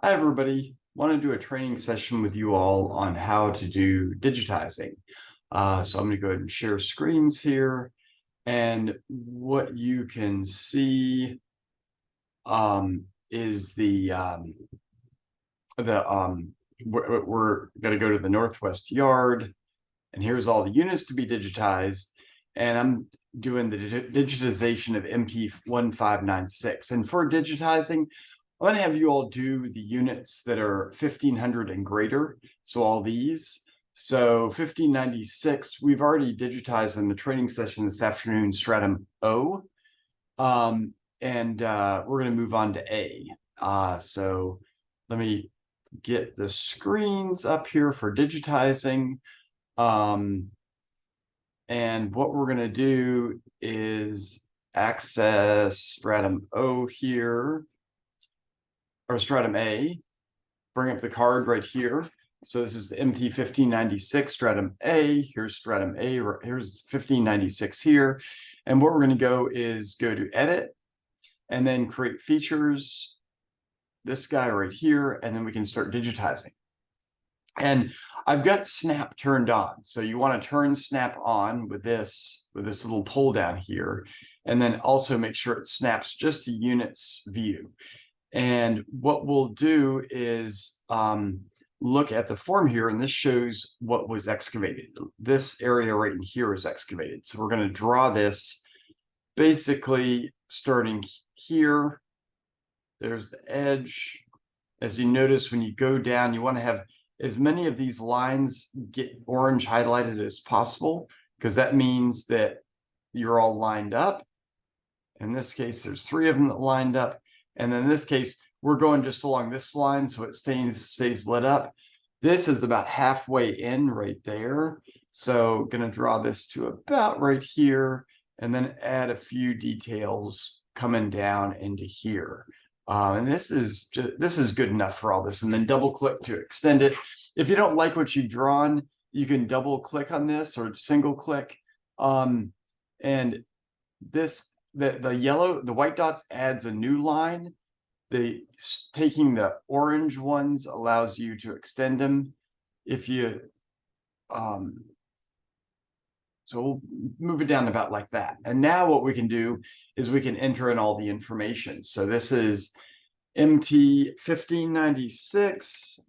Hi, everybody. Want to do a training session with you all on how to do digitizing. So I'm going to go ahead and share screens here. And what you can see is we're going to go to the Northwest Yard. And here's all the units to be digitized. And I'm doing the digitization of MT1596. And for digitizing, I'm going to have you all do the units that are 1500 and greater. So all these. So 1596, we've already digitized in the training session this afternoon, stratum O. We're going to move on to A. So let me get the screens up here for digitizing. And what we're going to do is access stratum O here, or stratum A, bring up the card right here. So this is the MT1596 stratum A. Here's stratum A, here's 1596 here. And what we're going to go is go to edit and then create features, this guy right here, and then we can start digitizing. And I've got snap turned on. So you want to turn snap on with this little pull down here, and then also make sure it snaps just the units view. And what we'll do is look at the form here, and this shows what was excavated. This area right in here is excavated. So we're going to draw this basically starting here. There's the edge. As you notice, when you go down, you want to have as many of these lines get orange highlighted as possible, because that means that you're all lined up. In this case, there's 3 of them that lined up. And in this case, we're going just along this line, so it stays lit up. This is about halfway in right there. So going to draw this to about right here, and then add a few details coming down into here. And this is good enough for all this. And then double click to extend it. If you don't like what you've drawn, you can double click on this or single click. And this, the white dots adds a new line. Taking the orange ones allows you to extend them. If you, so we'll move it down about like that. And now what we can do is we can enter in all the information. So this is MT1596,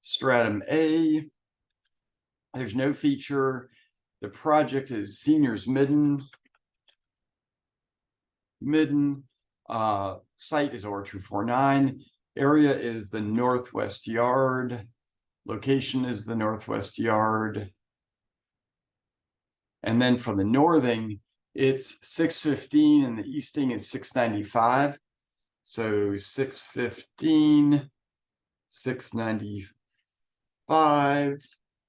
stratum A. There's no feature. The project is Seniors Midden. Site is R249. Area is the Northwest Yard. Location is the Northwest Yard. And then for the northing, it's 615 and the easting is 695. So 615, 695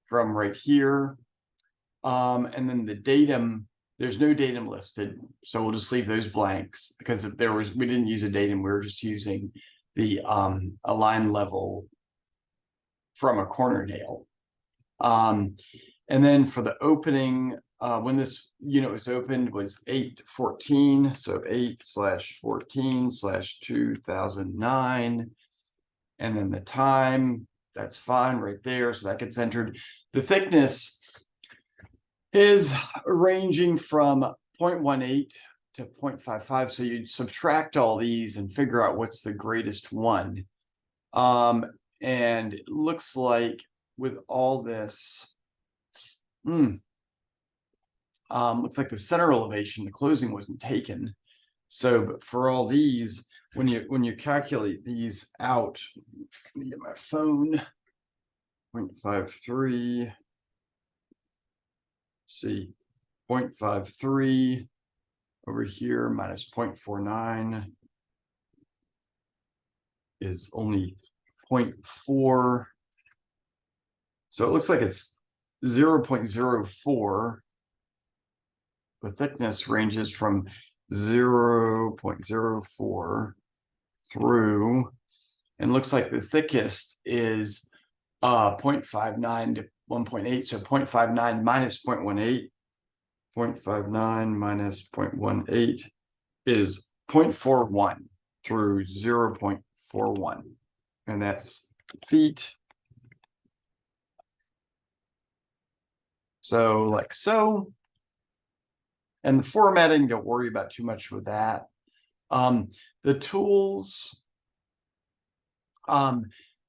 from right here. And then the datum, there's no datum listed. So we'll just leave those blanks, because if we didn't use a datum, we were just using the align level from a corner nail. And then for the opening, when this unit was opened was 8/14, so 8/14/2009, and then the time, that's fine right there, so that gets entered. The thickness is ranging from 0.18 to 0.55, so you'd subtract all these and figure out what's the greatest one. And it looks like with all this, looks like the center elevation, the closing wasn't taken. So, but for all these, when you calculate these out, let me get my phone. 0.53. See, 0.53 over here minus 0.49 is only 0.4. So it looks like it's 0.04. The thickness ranges from 0.04 through, and looks like the thickest is 0.59 to 1.8. So 0.59 minus 0.18. 0.59 minus 0.18 is 0.41 through 0.41. and that's feet. So like so. And the formatting, don't worry about too much with that. The tools,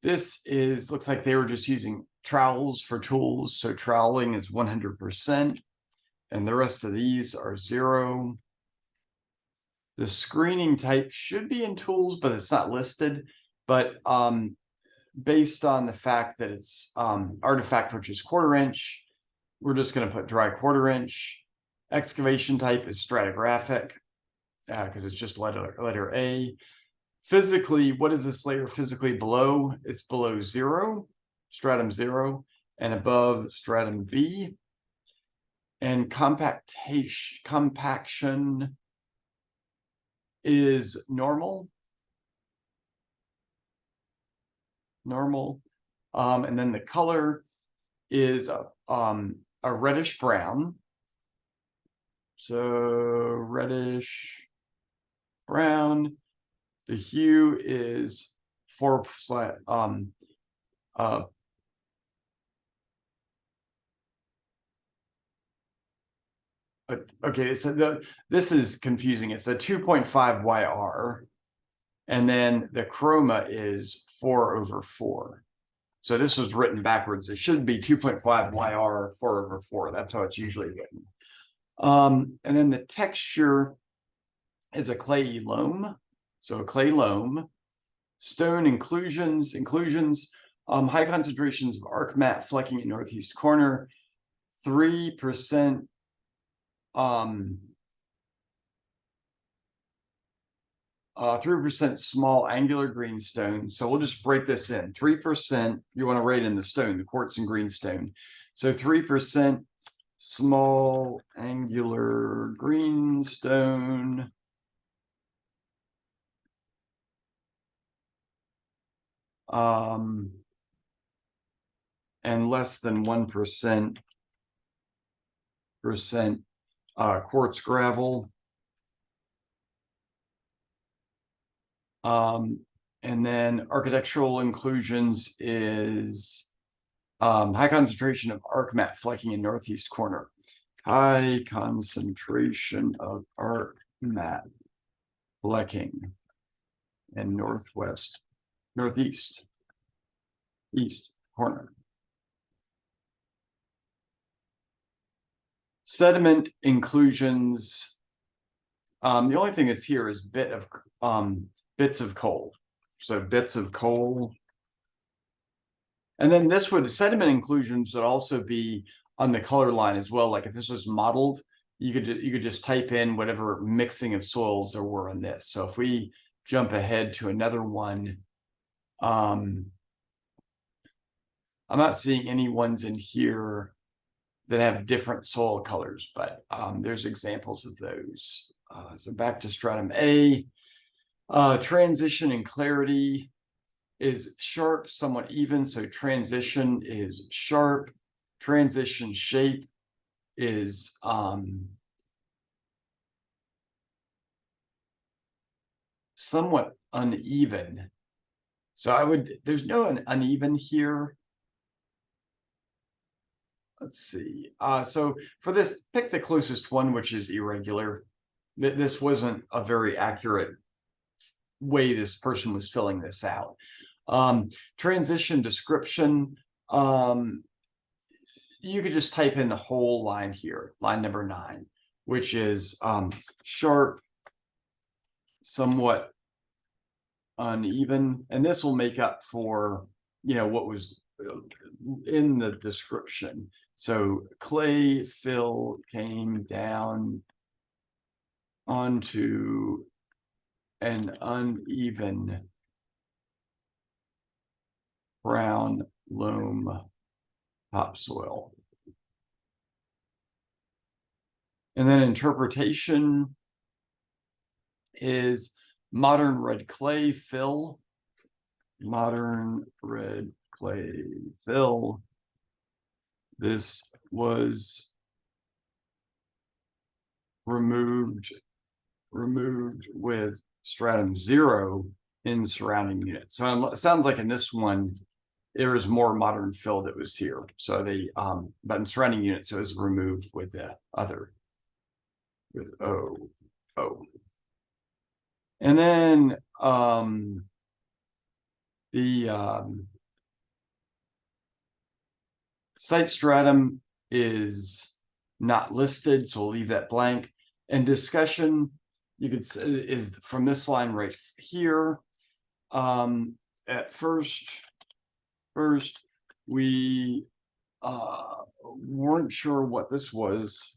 this is, looks like they were just using trowels for tools. So troweling is 100%, and the rest of these are 0. The screening type should be in tools, but it's not listed. But based on the fact that it's artifact, which is 1/4 inch, we're just going to put dry 1/4 inch. Excavation type is stratigraphic, because it's just letter A. Physically, what is this layer physically below? It's below 0, stratum 0, and above stratum B. And compaction is normal. And then the color is a reddish brown. So reddish brown. The hue is 4 okay, so this is confusing. It's a 2.5 YR, and then the chroma is 4/4. So this was written backwards. It should be 2.5 YR 4/4. That's how it's usually written. And then the texture is a clayey loam. So a clay loam. Stone inclusions, high concentrations of arc matte flecking in northeast corner, 3% 3% small angular greenstone. So we'll just break this in. 3%, you want to write in the stone, the quartz and greenstone. So 3% small angular greenstone. And less than 1% quartz gravel. And then architectural inclusions is high concentration of arc matte flecking in northeast corner. High concentration of arc matte flecking in northeast corner. Sediment inclusions. The only thing that's here is bits of coal. So bits of coal. And then this would, sediment inclusions would also be on the color line as well. Like if this was modeled, you could just type in whatever mixing of soils there were in this. So if we jump ahead to another one, I'm not seeing any ones in here that have different soil colors, but there's examples of those. So back to stratum A. Transition and clarity is sharp, somewhat even. So transition is sharp. Transition shape is somewhat uneven. So there's no uneven here. Let's see. So for this, pick the closest one, which is irregular. This wasn't a very accurate way this person was filling this out. Transition description, you could just type in the whole line here, line number 9, which is sharp, somewhat uneven, and this will make up for what was in the description. So clay fill came down onto an uneven brown loam topsoil. And then interpretation is modern red clay fill. Modern red clay fill. This was removed with stratum 0 in surrounding units. So it sounds like in this one, there was more modern fill that was here. So they, but in surrounding units, it was removed with the other, with O. And then the site stratum is not listed, so we'll leave that blank. And discussion, you could say, is from this line right here. At first we weren't sure what this was.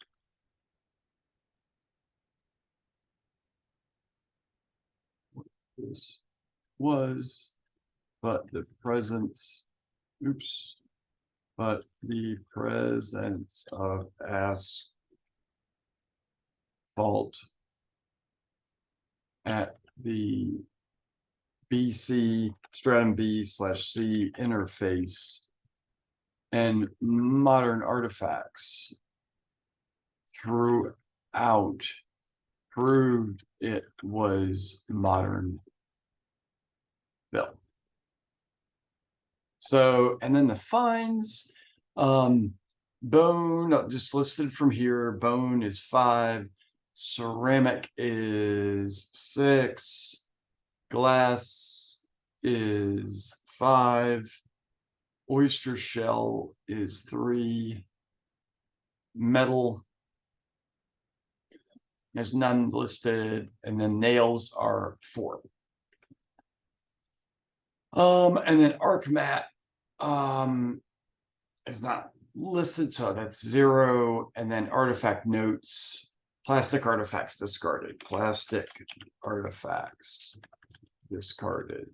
This was, but the presence, but the presence of asphalt at the BC stratum B/C interface and modern artifacts throughout proved it was modern fill. So, and then the fines, bone, just listed from here, bone is 5, ceramic is 6, glass is 5, oyster shell is 3, metal, there's none listed, and then nails are 4. And then arc mat is not listed, so that's 0. And then artifact notes, plastic artifacts discarded, plastic artifacts discarded.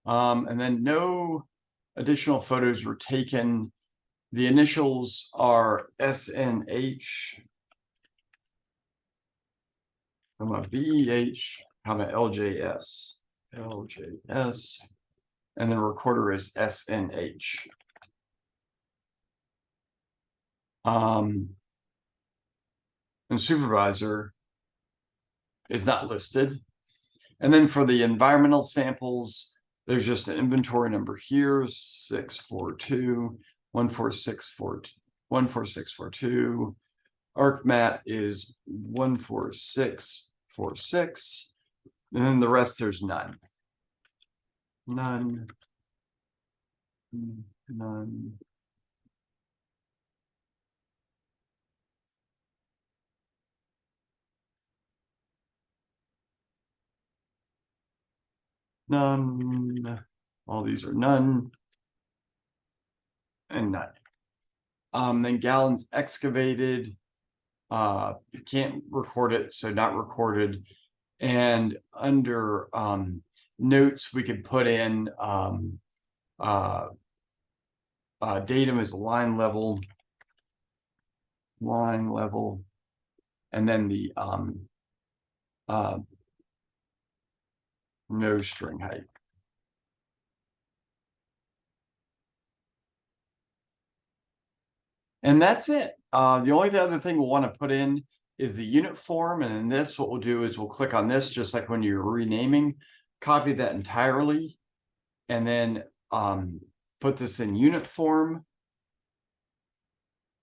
And then no additional photos were taken. The initials are SNH, BEH, LJS, and then recorder is SNH. And supervisor is not listed. And then for the environmental samples, there's just an inventory number here, 642, 14642. Arc mat is 14646. And then the rest, there's none. None. None. All these are none. And none. Then gallons excavated. You can't record it, so not recorded. And under notes, we could put in datum is line level, and then the no string height. And that's it. The only other thing we'll want to put in is the unit form. And in this, what we'll do is we'll click on this, just like when you're renaming, copy that entirely, and then put this in unit form.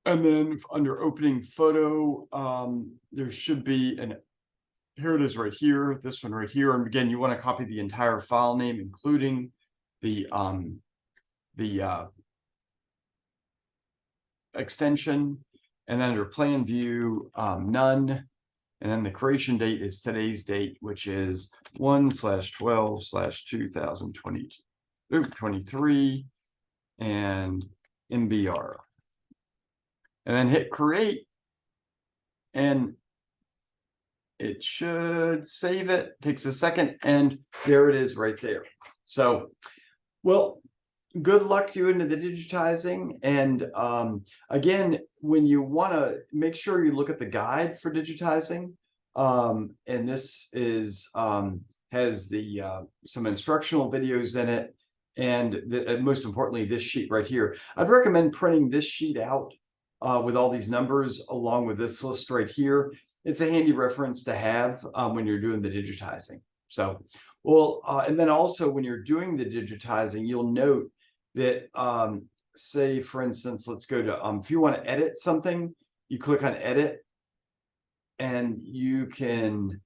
And then under opening photo, there should be here it is right here, this one right here. And again, you want to copy the entire file name, including the extension. And then under plan view, none. And then the creation date is today's date, which is 1/12/2023, and MBR. And then hit create, and it should save it. Takes a second, and there it is right there. So, well, good luck to you into the digitizing. And again, when you want to make sure you look at the guide for digitizing, and this is has the some instructional videos in it, and most importantly, this sheet right here. I'd recommend printing this sheet out with all these numbers along with this list right here. it's a handy reference to have when you're doing the digitizing. So, well, and then also when you're doing the digitizing, you'll note that, say, for instance, let's go to, if you want to edit something, you click on edit and you can,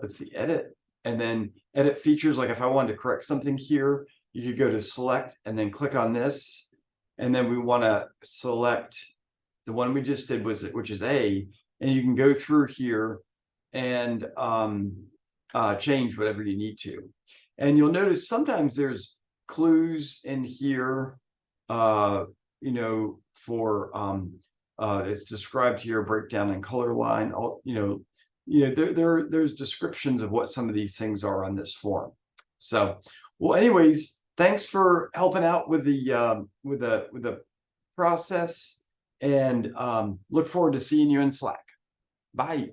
let's see, edit, and then edit features. Like if I wanted to correct something here, you could go to select and then click on this. And then we want to select the one we just did, which is A, and you can go through here and change whatever you need to. And you'll notice sometimes there's clues in here, you know, for it's described here, breakdown and color line, all, there's descriptions of what some of these things are on this form. So, well, anyways, thanks for helping out with the process, and look forward to seeing you in Slack. Bye.